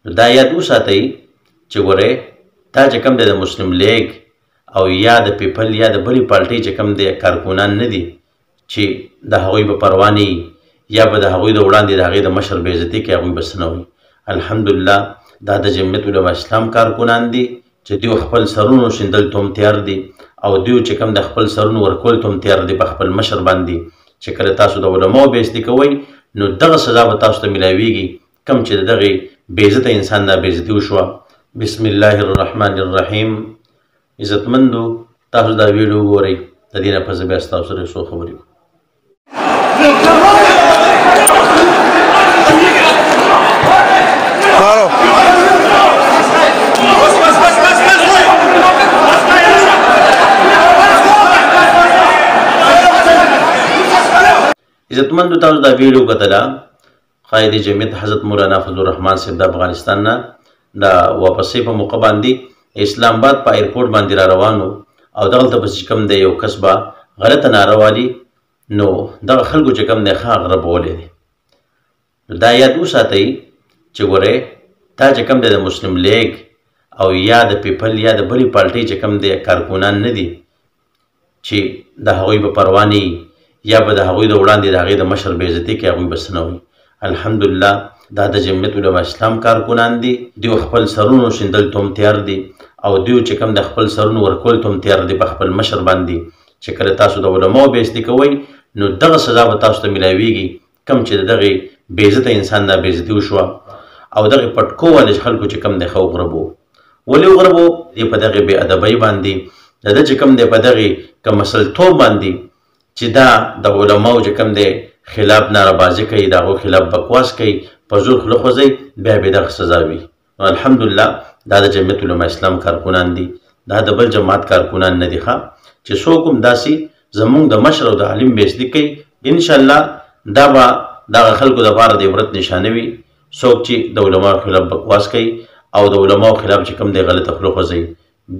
دا یاد وساتئ چې ګورئ دا چې کوم دی د مسلم لیگ او یا د پیپل یا د بلې پارټۍ چې کوم دی کارکونان نه دي چې د هغوی به پروا نه یا به د هغوی د وړاندې د هغې د مشر بې عزتي کوي هغوی به څه نه وایي. الحمدلله دا د جمعیت علما اسلام کارکونان دي چې دوی خپل سرونو شیندل ته هم تیار دي او دوی چې کوم د خپل سرونو ورکول ته هم تیار دي په خپل مشر باندې چې کله تاسو د علماو بې عزتي کوئ نو دغه سزا به تاسو ته میلاویږي کوم چې د دغې بې عزته انسان نه بې عزتي وشوه. بسم الله الرحمن الرحیم. عزتمندو تاسو دا ویډیو وګورئ د دې نه پس بیا ستاسو سره څو خبرې وکړو. عزتمندو تاسو دا ویډیو کتله قائد جمعیت حضرت مولانا فضل الرحمن صاحب د افغانستان نه د واپسۍ په موقع باندې اسلام آباد په ایرپورټ باندې را روانو او دغلته به چې کوم دی یو کس به غلطه ناره والي نو دغه خلکو چې کوم دی ښه غربولی دی. دا یاد وساتئ چې ګورئ دا چې کوم دی د مسلم لیگ او یا د پیپل یا د بلې پارټۍ چې کوم دی کارکونان نه دي چې د هغوی به پروا نه یا به د هغوی د وړاندې د هغې د مشر بې عزتي کوي هغوی به څه نه وایي. الحمدلله دا د جمعیت علما اسلام کارکونان دي دوی خپل سرونو شیندل ته هم تیار دي او دوی چې کوم د خپل سرونو ورکول ته هم تیار دي په خپل مشر باندې چې کله تاسو د علماو بې عزتي کوئ نو دغه سزا به تاسو ته میلاویږي کوم چې د دغې بې عزته انسان نه بې عزتي وشوه او دغې پټکو والے خلکو چې کوم دی ښه وغربو. ولې وغربو؟ دې په دغې بې ادبۍ باندې د ده چې کوم دی په دغې که مسلطوب باندې چې دا د علماو چې کوم دی خلاف ناربازي کوي د هغو خلاف بکواس کوي په زور خوله خوځئ بیا به دغه سزا وي. نو الحمدلله دا د جمعیت علما اسلام کارکونان دي دا د بل جماعت کارکونان نه دي ښه چې څوک هم داسې زمونږ د مشر او د عالم بې عزتي کوي انشاءالله دا به دغه خلکو دپاره د عبرت نشانه وي. څوک چې د علماو خلاف بکواس کوي او د علماو خلاف چې کوم دی غلطه خوله خوځوي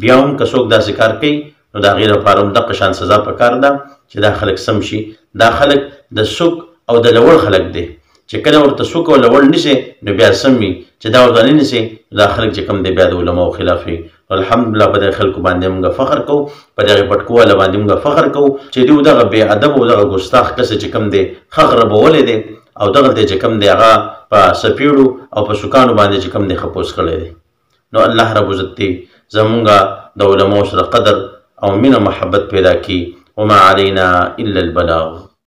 بیا هم که څوک داسې کار کوي نو د هغې لپاره هم دغه شان سزا پکار ده چې دا خلک سم شي. دا خلک د سوک او د لوړ خلک دی چې کله ورته سوک او لوړ نیسي نو بیا سم وي چې دا ورته نه نیسي دا خلک چې کوم دی بیا د علماو خلاف وي. الحمدلله په دغې خلکو باندې موږ فخر کوو په دغې پټکواله باندې موږ فخر کوو چې دوی دغه بې ادب او دغه ګستاخ کس چې کوم دی ښه غربولی دی او دغلته چې کوم دی هغه په سپیړو او په سوکانو باندې چې کوم دی ښه پوس کړی دی. نو الله رب عزت دی زمونږ د علماو سره قدر او مینه محبت پیدا کړي. وما علينا إلا البلاغ.